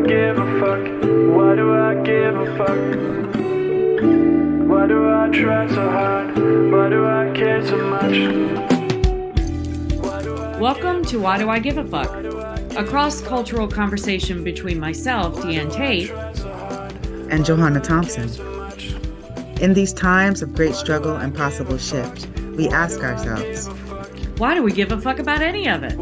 give a fuck? Why do I give a fuck? Why do I try so hard? Why do I care so much? Welcome to Why Do I Give a Fuck? A cross-cultural conversation between myself, Diane Tate, and Johanna Thompson. In these times of great struggle and possible shift, we ask ourselves, why do we give a fuck about any of it?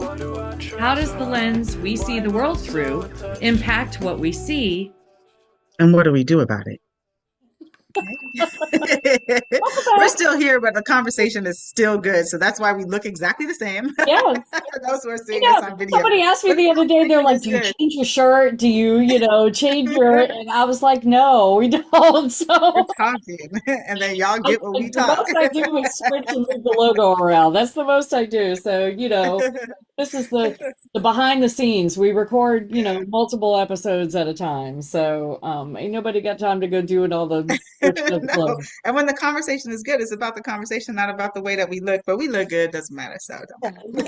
How does the lens we see the world through impact what we see? And what do we do about it? We're still here, but the conversation is still good. So that's why we look exactly the same. Yes. For those who are seeing us on video. Somebody asked me the other day, they're like, do you change your shirt? Do you, change your... And I was like, no, we don't. So we're talking. And then y'all get what we talk. The most I do is switch and move the logo around. That's the most I do. So, this is the behind the scenes. We record, multiple episodes at a time. So ain't nobody got time to go doing all the no. And when the conversation is good, it's about the conversation, not about the way that we look. But we look good, doesn't matter. So tell me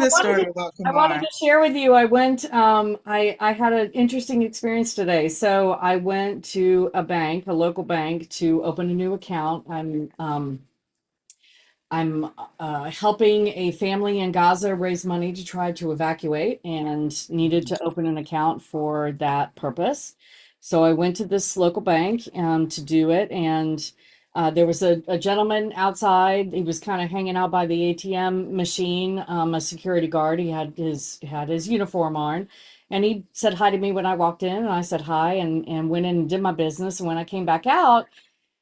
the story about Kamar. I wanted to share with you. I went. I had an interesting experience today. So I went to a local bank, to open a new account. I'm helping a family in Gaza raise money to try to evacuate, and needed to open an account for that purpose. So I went to this local bank to do it, and there was a gentleman outside. He was kind of hanging out by the ATM machine, a security guard. He had his uniform on, and he said hi to me when I walked in, and I said hi, and went in and did my business. And when I came back out,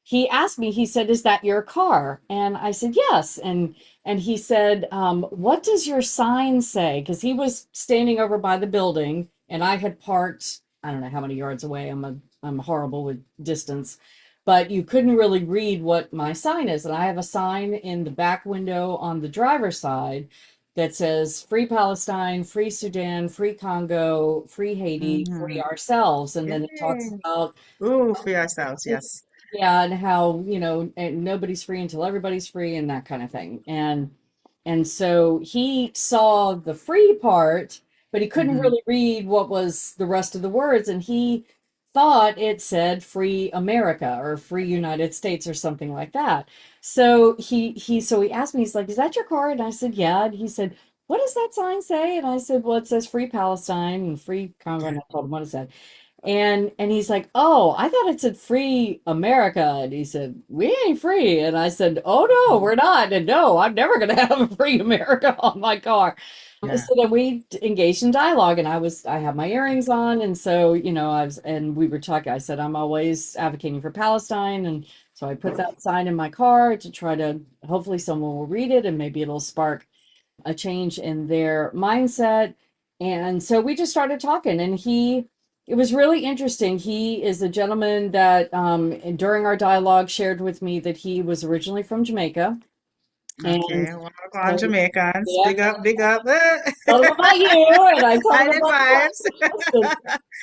he asked me, he said, "Is that your car?" And I said, "Yes." And he said, "What does your sign say?" Because he was standing over by the building, and I had parked, I don't know how many yards away. I'm horrible with distance, but you couldn't really read what my sign is. And I have a sign in the back window on the driver's side that says "Free Palestine, Free Sudan, Free Congo, Free Haiti, Free ourselves." And then it talks about free ourselves, yes. Yeah, and how, and nobody's free until everybody's free, and that kind of thing. And so he saw the free part, but he couldn't really read what was the rest of the words, and he thought it said "Free America" or "Free United States" or something like that. So he asked me, he's like, "Is that your car?" And I said, "Yeah." And he said, "What does that sign say?" And I said, "Well, it says Free Palestine and Free Congo." And I told him what it said. And he's like, "Oh, I thought it said Free America." And he said, "We ain't free." And I said, "Oh, no, we're not. And no, I'm never going to have a Free America on my car." Yeah. So then we engaged in dialogue, and I have my earrings on. And so, we were talking. I said, "I'm always advocating for Palestine." And so I put that sign in my car to try to, hopefully someone will read it, and maybe it'll spark a change in their mindset. And so we just started talking, and it was really interesting. He is a gentleman that during our dialogue shared with me that he was originally from Jamaica. Okay, welcome on Jamaicans. Yeah. Big up. Told him about you, and I told him about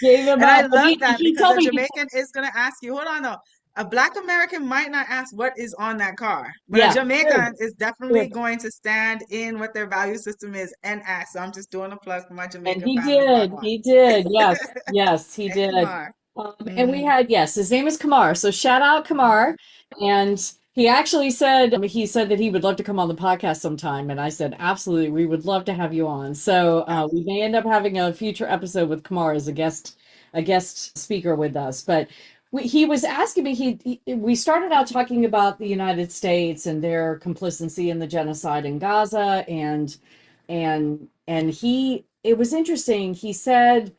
gave him and I love that because a Jamaican is going to ask you, hold on though, a Black American might not ask what is on that car, but a Jamaican is definitely going to stand in what their value system is and ask. So I'm just doing a plug for my Jamaican family. He did. Yes, he did. And we had, his name is Kamar. So shout out Kamar. And he actually said, that he would love to come on the podcast sometime. And I said, absolutely, we would love to have you on. So we may end up having a future episode with Kamar as a guest speaker with us. But he was asking me, we started out talking about the United States and their complicity in the genocide in Gaza. And it was interesting. He said,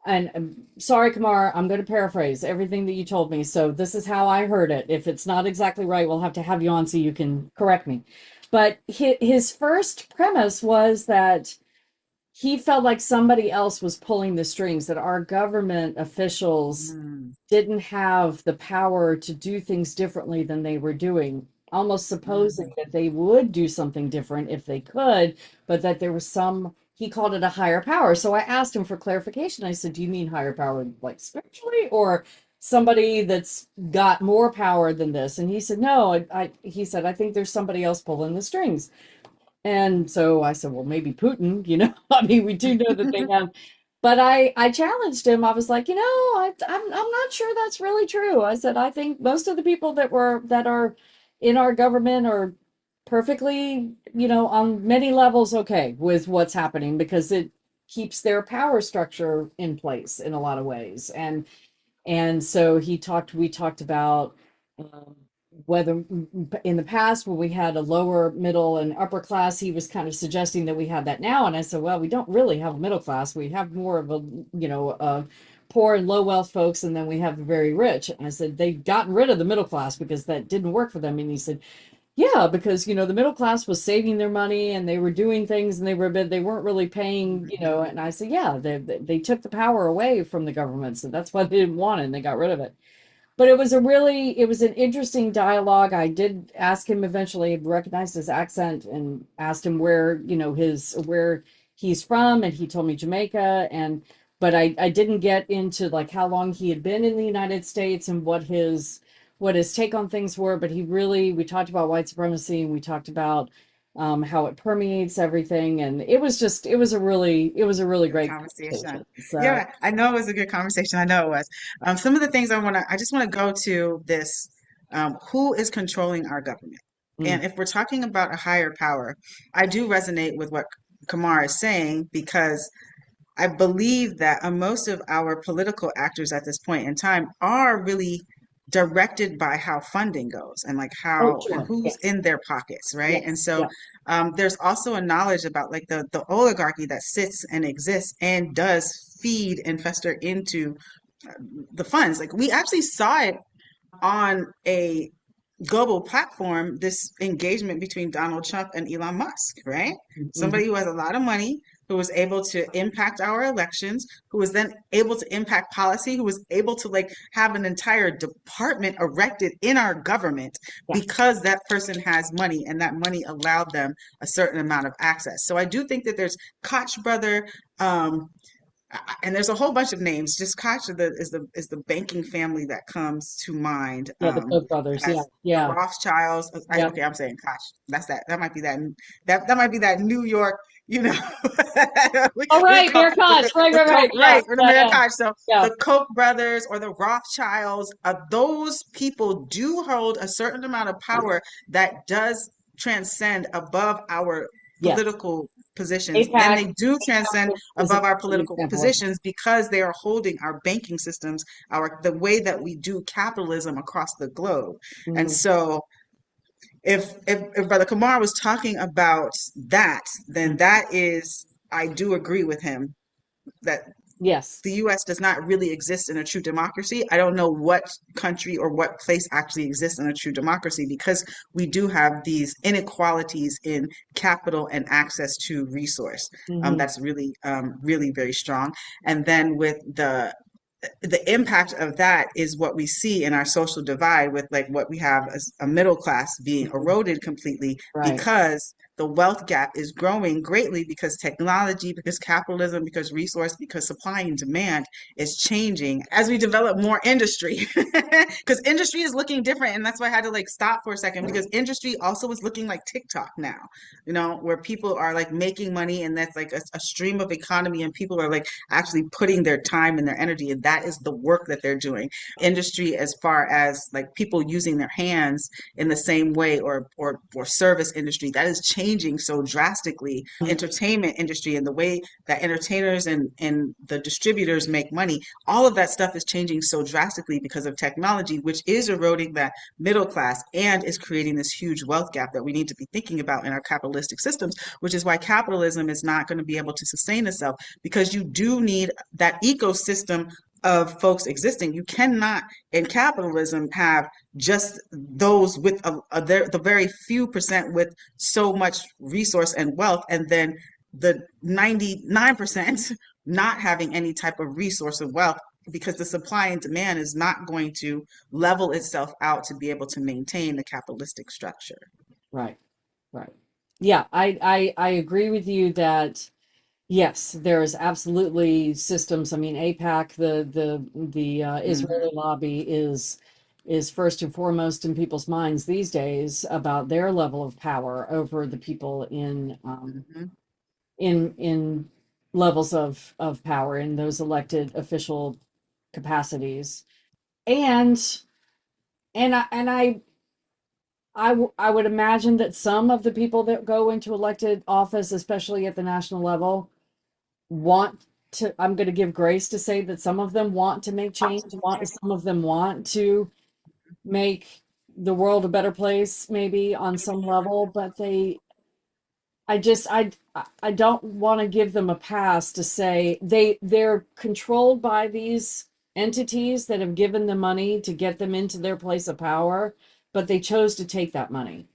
and I'm sorry, Kamar, I'm going to paraphrase everything that you told me. So this is how I heard it. If it's not exactly right, we'll have to have you on so you can correct me. But his first premise was that he felt like somebody else was pulling the strings, that our government officials didn't have the power to do things differently than they were doing, almost supposing that they would do something different if they could, but that there was he called it a higher power. So I asked him for clarification. I said, "Do you mean higher power like spiritually, or somebody that's got more power than this?" And he said, "No, he said, I think there's somebody else pulling the strings." And so I said, well, maybe Putin, I mean, we do know that they have, but I challenged him. I was like, I'm not sure that's really true. I said, I think most of the people that are in our government are perfectly, on many levels okay with what's happening because it keeps their power structure in place in a lot of ways. And so we talked about um, whether in the past when we had a lower, middle, and upper class, he was kind of suggesting that we have that now. And I said, well, we don't really have a middle class. We have more of a, poor and low wealth folks, and then we have the very rich. And I said, they've gotten rid of the middle class because that didn't work for them. And he said, yeah, because the middle class was saving their money and they were doing things and they weren't really paying, and I said, yeah, they took the power away from the government. So that's why they didn't want it and they got rid of it. But it was an interesting dialogue. I did ask him eventually, recognized his accent and asked him where he's from, and he told me Jamaica. But I didn't get into like how long he had been in the United States and what his take on things were. But we talked about white supremacy, and we talked about how it permeates everything. And it was a really Good great conversation. conversation. So, Yeah, I know it was a good conversation. I know it was. Some of the things I just want to go to this, who is controlling our government? mm, And if we're talking about a higher power, I do resonate with what Kamar is saying because I believe that most of our political actors at this point in time are really directed by how funding goes and like oh, how and sure. who's Yes. in their pockets, right? And Yes. so Yeah. there's also a knowledge about like the oligarchy that sits and exists and does feed and fester into the funds. Like we actually saw it on a global platform, this engagement between Donald Trump and Elon Musk, right? Mhm. Somebody who has a lot of money, who was able to impact our elections, who was then able to impact policy, who was able to like have an entire department erected in our government Yeah. because that person has money and that money allowed them a certain amount of access. So I do think that there's Koch brother, um, and there's a whole bunch of names. Just Koch is the banking family that comes to mind. Yeah, the Koch brothers. Yeah. As the Yeah. Rothschilds. Yeah. Okay, I'm saying Koch. That's that. That might be that might be that New York. You know, Oh, we right. call Mayor Koch. Right, the right, Koch, right. Yeah. right, or the Yeah. Mayor Yeah. Koch. So Yeah. the Koch brothers or the Rothschilds, those people do hold a certain amount of power that does transcend above our Yes. political positions, and APAC they do transcend is above our an political example of positions because they are holding our banking systems, our the way that we do capitalism across the globe. that. And Mhm. so if Brother Kamar was talking about that, then that is, I do agree with him that Yes. the US does not really exist in a true democracy. I don't know what country or what place actually exists in a true democracy because we do have these inequalities in capital and access to resource. Hmm. That's really, really very strong. And then with the impact of that is what we see in our social divide with like what we have as a middle class being Hmm. eroded completely Right. because the wealth gap is growing greatly because technology, because capitalism, because resource, because supply and demand is changing as we develop more industry. Because industry is looking different. And that's why I had to like stop for a second because industry also is looking like TikTok now, where people are like making money and that's like a stream of economy and people are like actually putting their time and their energy, and that is the work that they're doing. Industry, as far as like people using their hands in the same way, or service industry, that is changing so drastically. Entertainment industry and the way that entertainers and the distributors make money, all of that stuff is changing so drastically because of technology, which is eroding that middle class and is creating this huge wealth gap that we need to be thinking about in our capitalistic systems, which is why capitalism is not going to be able to sustain itself because you do need that ecosystem of folks existing. You cannot, in capitalism, have just those with the very few percent with so much resource and wealth, and then the 99% not having any type of resource of wealth because the supply and demand is not going to level itself out to be able to maintain the capitalistic structure. Right. Right. Yeah. I agree with you that yes, there's absolutely systems. I mean, APAC, the Israeli Hmm. lobby is first and foremost in people's minds these days about their level of power over the people Mhm. in levels of power in those elected official capacities. And I would imagine that some of the people that go into elected office, especially at the national level, want to, I'm going to give grace to say that some of them want to make change, some of them want to make the world a better place, maybe on some level, but I just I don't want to give them a pass to say they're controlled by these entities that have given them money to get them into their place of power, but they chose to take that money.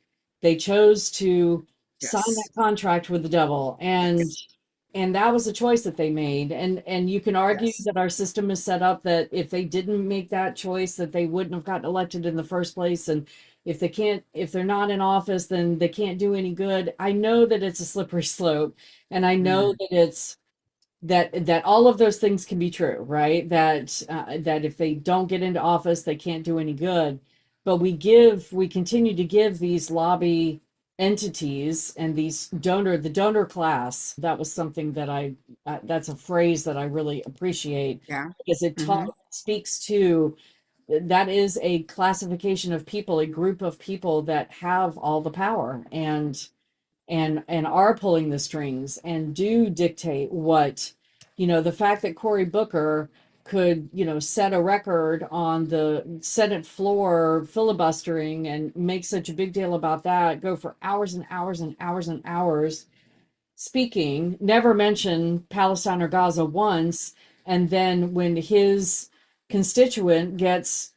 They chose to sign that Yes. contract with the devil, Yes. and that was a choice that they made. And you can argue Yes. that our system is set up that if they didn't make that choice, that they wouldn't have gotten elected in the first place. And if they're not in office, then they can't do any good. I know that it's a slippery slope, and I know Mm. that it's that all of those things can be true, right? That if they don't get into office, they can't do any good. But we continue to give these lobby entities and the donor class. That was something that that's a phrase that I really appreciate Yeah. because Hmm. speaks to that is a classification of people, a group of people that have all the power and are pulling the strings and do dictate what, the fact that Cory Booker could, set a record on the Senate floor filibustering and make such a big deal about that, go for hours and hours and hours and hours speaking, never mention Palestine or Gaza once, and then when his constituent gets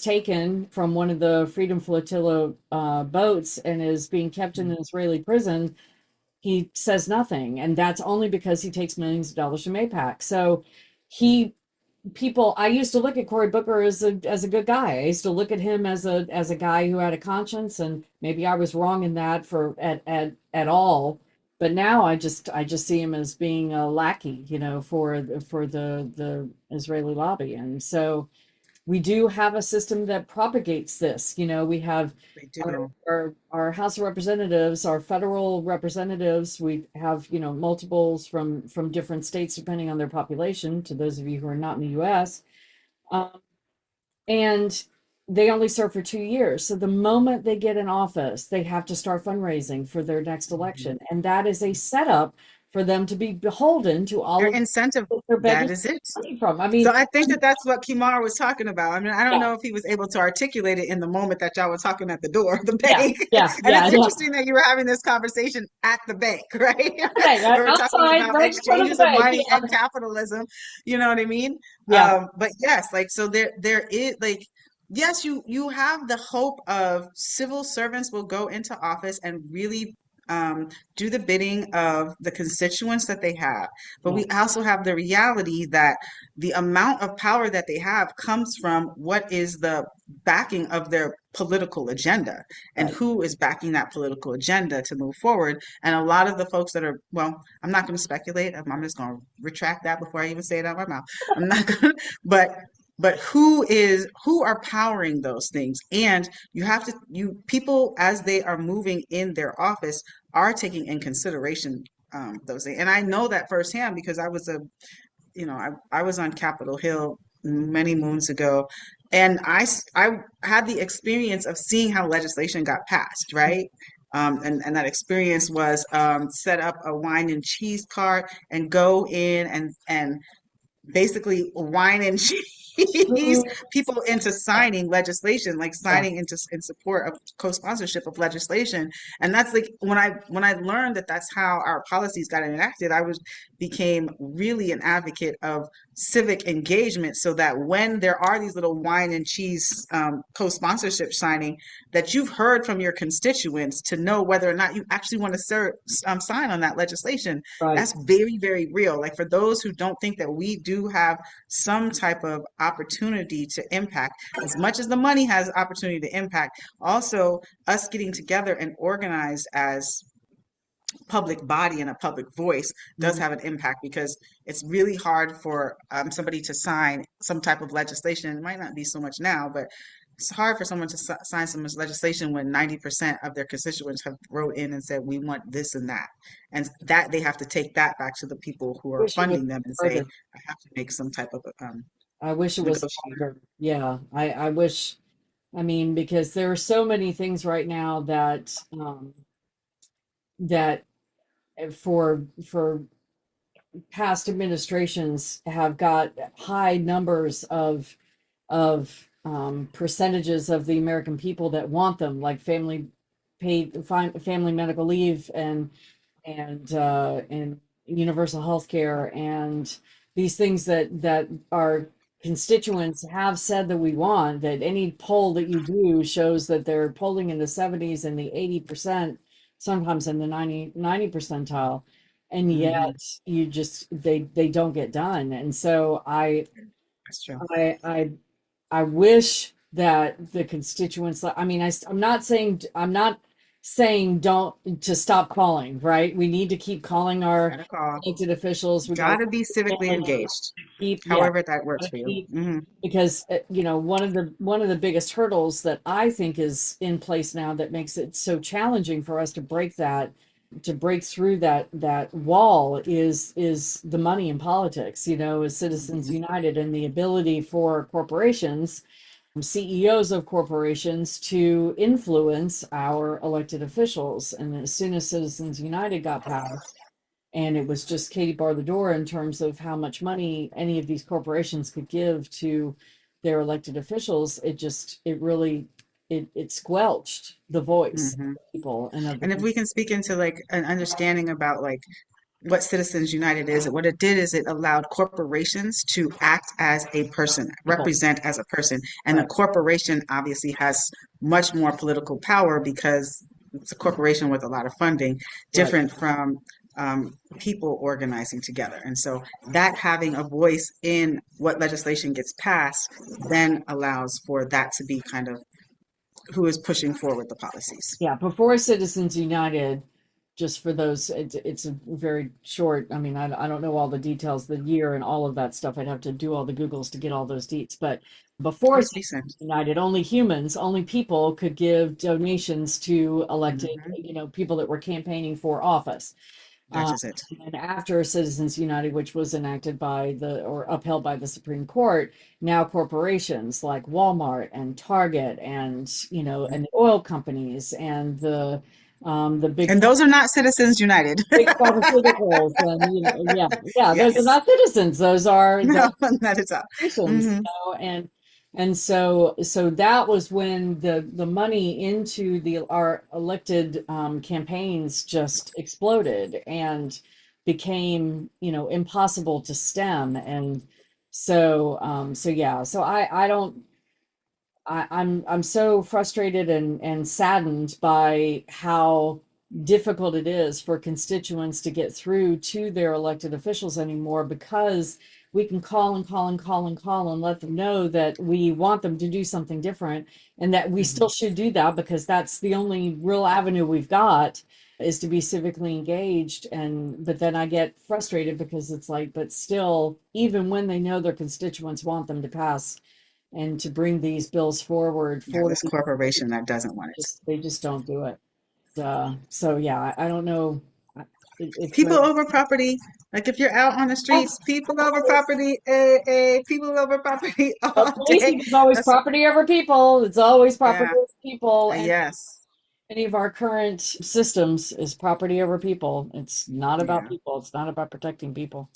taken from one of the Freedom Flotilla boats and is being kept in an Israeli prison, he says nothing, and that's only because he takes millions of dollars from APAC. So he people I used to look at Cory Booker as a good guy. I used to look at him as a guy who had a conscience, and maybe I was wrong in that for at all. But now I just see him as being a lackey, for the Israeli lobby. And so we do have a system that propagates this. We have They our, do. our House of Representatives, our federal representatives. We have, multiples from different states depending on their population, to those of you who are not in the US. Um, and they only serve for 2 years. So the moment they get in office, they have to start fundraising for their next Mhm. election. And that is a setup for them to be beholden to all Their of incentive, what they're that begging is it. money from. I So mean, I think that that's what Kamar was talking about. I mean, I don't yeah, know if he was able to articulate it in the moment that y'all were talking at the door of the yeah, bank. yeah, And yeah, it's yeah. interesting that you were having this conversation at the bank, right? Okay, We were talking outside, about right in front of the exchanges of bank. money Yeah, and capitalism. You know what I mean? yeah, But yes, like so there is like yes, you have the hope of civil servants will go into office and really do the bidding of the constituents that they have. But yeah, we also have the reality that the amount of power that they have comes from what is the backing of their political agenda and right. who is backing that political agenda to move forward. And a lot of the folks that are, well, I'm not going to speculate. I'm just going to retract that before I even say it out of my mouth. I'm not going to, but who are powering those things? And you have to, you people as they are moving in their office are taking in consideration those things. And I know that firsthand because I was on Capitol Hill many moons ago, and I had the experience of seeing how legislation got passed, right? And that experience was set up a wine and cheese cart and go in and basically wine and cheese people into signing legislation, like Yeah, signing into in support of co-sponsorship of legislation. And that's like when I learned that that's how our policies got enacted, I was became really an advocate of civic engagement so that when there are these little wine and cheese co-sponsorship signing, that you've heard from your constituents to know whether or not you actually want to sign on that legislation. right. That's very, very real. Like for those who don't think that we do have some type of opportunity to impact, as much as the money has opportunity to impact, also us getting together and organized as public body and a public voice does Mhm. have an impact because it's really hard for somebody to sign some type of legislation. It might not be so much now, but it's hard for someone to sign some legislation when 90% of their constituents have wrote in and said, we want this and that. And that they have to take that back to the people who are Wish it was funding them and say, harder. I have to make some type of I wish it was negotiation. harder. Yeah, I wish. I mean, because there are so many things right now that for past administrations have got high numbers of percentages of the American people that want them, like family medical leave and universal health care and these things that our constituents have said that we want. That any poll that you do shows that they're polling in the 70s and the 80%, sometimes in the 90 percentile, and Hmm. yet they don't get done. And so That's true. I I wish that the constituents, I mean, I'm not saying don't to stop calling, right? We need to keep calling our Gotta call. elected officials. We got Gotta be to civically engaged, keep, yeah, however that works gotta for you. keep, Hmm. because one of the biggest hurdles that I think is in place now that makes it so challenging for us to break through that wall is the money in politics, is Citizens Hmm. United and the ability for corporations, CEOs of corporations, to influence our elected officials. And as soon as Citizens United got passed, and it was just Katie bar the door in terms of how much money any of these corporations could give to their elected officials, it really it squelched the voice of Hmm. the people and of the And if we can speak into like an understanding about like what Citizens United is, what it did is it allowed corporations to act as a person, people. represent as a person. And the Right. corporation obviously has much more political power because it's a corporation with a lot of funding, Right. different from people organizing together. And so that having a voice in what legislation gets passed then allows for that to be kind of who is pushing forward the policies. Yeah, before Citizens United, just for those, it's a very short. I mean, I don't know all the details, the year and all of that stuff. I'd have to do all the Googles to get all those deets. But before That's Citizens decent. United, only humans, only people could give donations to elected, Hmm. people that were campaigning for office. That Uh, is it. and after Citizens United, which was enacted by or upheld by the Supreme Court, now corporations like Walmart and Target and the oil companies and the And those are not Citizens United. big pharmaceuticals and yeah, those are Yes. not citizens. Those No, not at all. nations, Hmm. and so that was when the money into the our elected campaigns just exploded and became impossible to stem. And so yeah, so I don't I'm so frustrated and saddened by how difficult it is for constituents to get through to their elected officials anymore, because we can call and call and call and call and let them know that we want them to do something different, and that we Hmm. still should do that because that's the only real avenue we've got, is to be civically engaged. And but then I get frustrated because it's like, but still, even when they know their constituents want them to pass and to bring these bills forward Yeah, for this corporation that doesn't want it. they just don't do it. So yeah, I don't know. It's People very over property. Like if you're out on the streets, people over property, people over property well, all day. policing is always That's property over people. It's always property yeah, over people, and yes, any of our current systems is property over people. It's not about yeah. people. It's not about protecting people.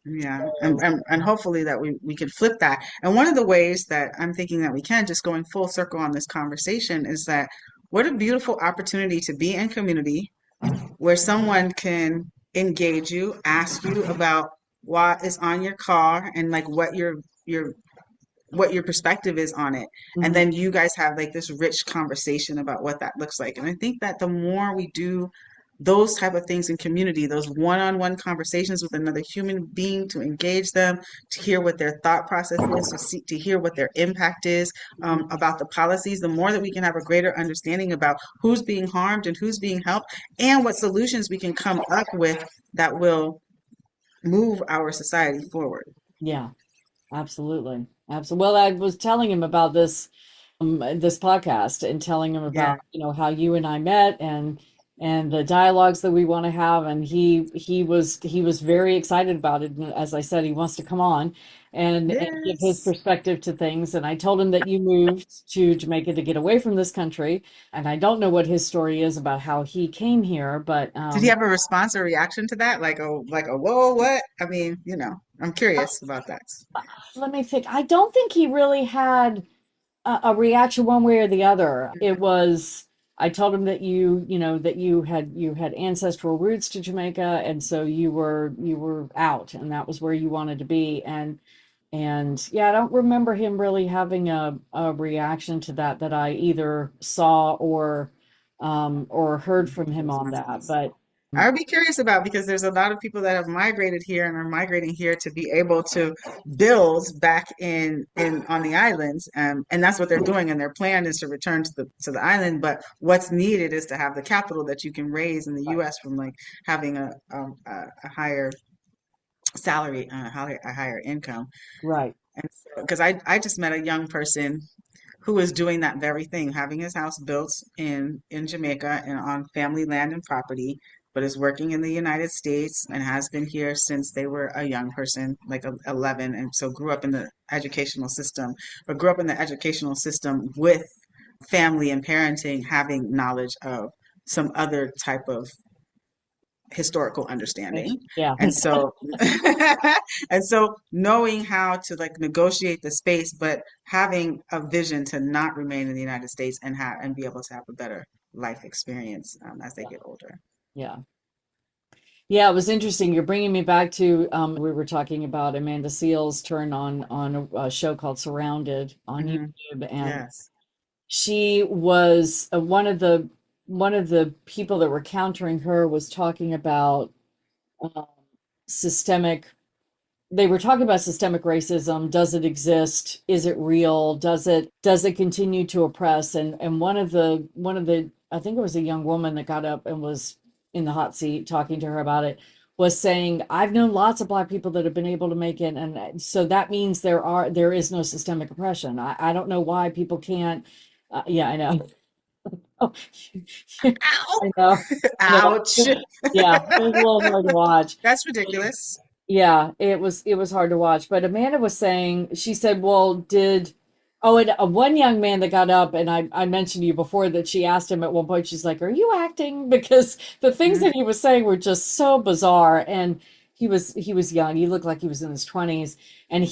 Yeah, and, So, and hopefully that we can flip that. And one of the ways that I'm thinking that we can, just going full circle on this conversation, is that what a beautiful opportunity to be in community where someone can engage you, ask you about what is on your car and like what your perspective is on it. And mhm, then you guys have like this rich conversation about what that looks like. And I think that the more we do those type of things in community, those one-on-one conversations with another human being, to engage them, to hear what their thought process is, to hear what their impact is mhm. about the policies, the more that we can have a greater understanding about who's being harmed and who's being helped, and what solutions we can come up with that will move our society forward. Yeah, absolutely. Absolutely. Well, I was telling him about this this podcast and telling him Yeah. about, how you and I met and the dialogues that we want to have. And he was very excited about it. And as I said, he wants to come on and give his Yes. perspective to things. And I told him that you moved to Jamaica to get away from this country. And I don't know what his story is about how he came here, but Did he have a response or reaction to that? Like a whoa, what? I mean, I'm curious about that. let me think. I don't think he really had a reaction one way or the other. It was, I told him that that you had ancestral roots to Jamaica, and so you were out, and that was where you wanted to be. And yeah, I don't remember him really having a reaction to that I either saw or heard from him on that. Responses. But I would be curious about because there's a lot of people that have migrated here and are migrating here to be able to build back in on the islands, and that's what they're doing. And their plan is to return to the island. But what's needed is to have the capital that you can raise in the U.S. from like having a higher salary, a higher income. right, And so, because I just met a young person who is doing that very thing, having his house built in Jamaica and on family land and property, but is working in the United States and has been here since they were a young person, like 11, and so grew up in the educational system, but grew up in the educational system with family and parenting having knowledge of some other type of historical understanding. yeah, And so and so knowing how to like negotiate the space, but having a vision to not remain in the United States and be able to have a better life experience as they get older. yeah. Yeah, it was interesting. You're bringing me back to we were talking about Amanda Seales' turn on a show called Surrounded on Hmm. YouTube, and Yes. she was one of the people that were countering her was talking about um, systemic. They were talking about systemic racism. Does it exist? Is it real? Does it continue to oppress? And one of the I think it was a young woman that got up and was in the hot seat talking to her about it was saying, I've known lots of Black people that have been able to make it, and so that means there is no systemic oppression. I don't know why people can't. Yeah, I know. Oh, Ow! I know. I know. Ouch! Yeah, it was a little hard to watch. That's ridiculous. Yeah, it was hard to watch. But Amanda was saying, she said, well, and one young man that got up, and I mentioned to you before that she asked him at one point, she's like, are you acting? Because the things Mhm. that he was saying were just so bizarre. And he was young. He looked like he was in his 20s. And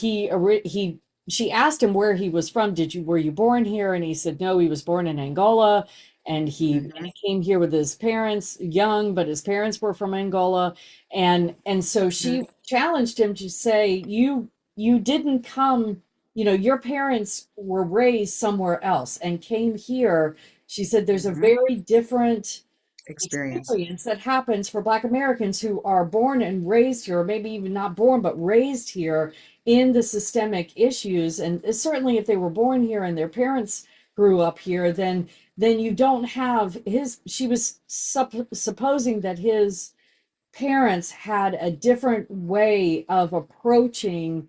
she asked him where he was from. Were you born here? And he said, no, he was born in Angola. And he Mhm. came here with his parents young, but his parents were from Angola. And so she Mhm. challenged him to say, you didn't come, your parents were raised somewhere else and came here. She said there's a Mhm. very different Experience. experience that happens for Black Americans who are born and raised here, or maybe even not born, but raised here in the systemic issues. And certainly if they were born here and their parents grew up here, then you don't have she was supposing that his parents had a different way of approaching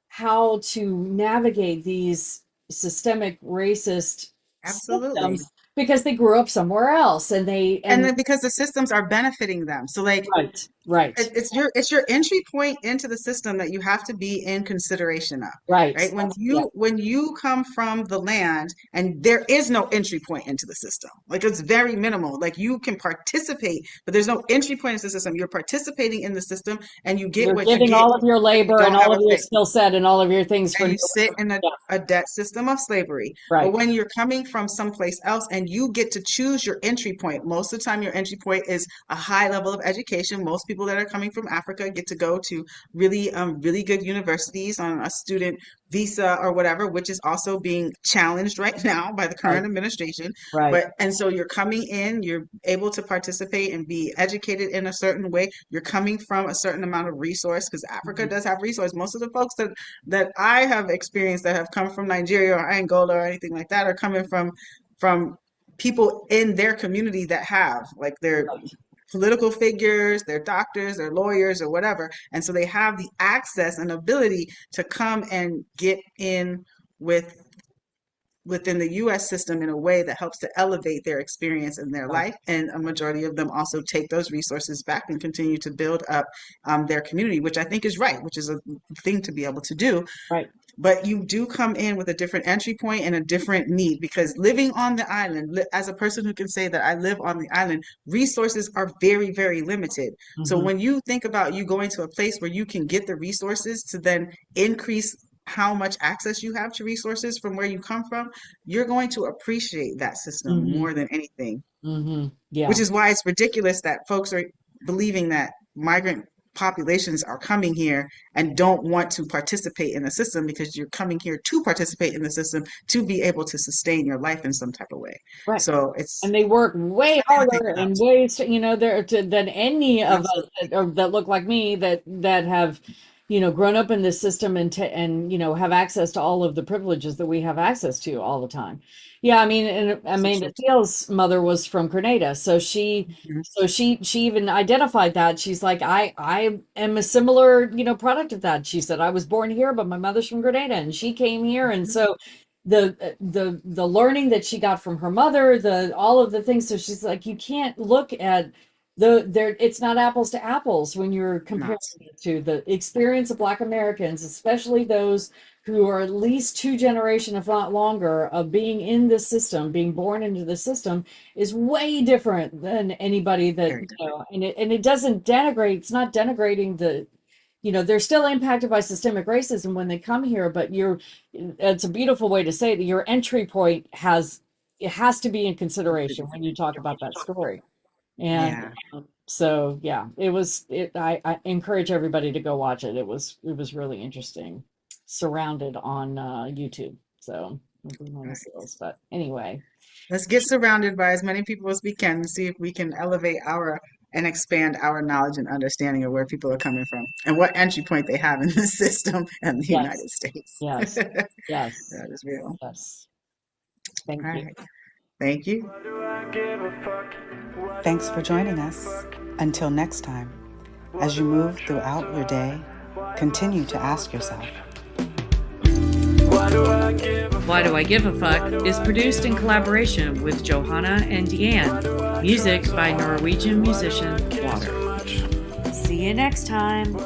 how to navigate these systemic racist Absolutely. systems because they grew up somewhere else and they And and then because the systems are benefiting them. So like right, right, it's your entry point into the system that you have to be in consideration of, right. right? When Yeah, you come from the land and there is no entry point into the system, like it's very minimal. Like you can participate, but there's no entry point into the system. You're participating in the system and you get you're what you giving get all of your if you labor and don't have all a of your thing skill set and all of your things for and no. you sit in Yeah, a debt system of slavery. But right, when you're coming from someplace else and you get to choose your entry point, most of the time your entry point is a high level of education. Most people that are coming from Africa get to go to really good universities on a student visa or whatever, which is also being challenged right now by the right, current administration. right. But and so you're coming in, you're able to participate and be educated in a certain way. You're coming from a certain amount of resource because Africa Mhm. does have resource. Most of the folks that I have experienced that have come from Nigeria or Angola or anything like that are coming from people in their community that have like their Right. political figures, their doctors, their lawyers, or whatever. And so they have the access and ability to come and get in with within the US system in a way that helps to elevate their experience in their life. And a majority of them also take those resources back and continue to build up their community, which I think is right, which is a thing to be able to do. Right. But you do come in with a different entry point and a different need, because living on the island, as a person who can say that I live on the island, resources are very, very limited. So when you think about you going to a place where you can get the resources to then increase how much access you have to resources from where you come from, you're going to appreciate that system more than anything. Yeah. Which is why it's ridiculous that folks are believing that migrant populations are coming here and don't want to participate in the system, because you're coming here to participate in the system to be able to sustain your life in some type of way. Right. So it's, and they work way harder and ways, than any of us that look like me that have, grown up in this system and have access to all of the privileges that we have access to all the time. Yeah, I mean, and Amanda Steele's mother was from Grenada, so she even identified that. She's like, I am a similar, product of that. She said, I was born here, but my mother's from Grenada, and she came here, and so the learning that she got from her mother, all of the things. So she's like, you can't look at it's not apples to apples when you're comparing it to the experience of Black Americans, especially those who are at least 2 generations, if not longer, of being in this system, being born into the system, is way different than anybody that, and it doesn't denigrate, it's not denigrating they're still impacted by systemic racism when they come here, but it's a beautiful way to say that your entry point has to be in consideration when you talk about that story. And so, yeah, I encourage everybody to go watch it. It was really interesting, surrounded on YouTube. So, but anyway, let's get surrounded by as many people as we can and see if we can elevate and expand our knowledge and understanding of where people are coming from and what entry point they have in the system and the United States. Yes. Yes. That is real. Yes. Thank All you. right. Thank you. Thanks for joining us. Until next time, as you move throughout your day, continue to ask yourself, Why do I give a fuck? is produced in collaboration with Johanna and Diane. Music by Norwegian musician Water. See you next time.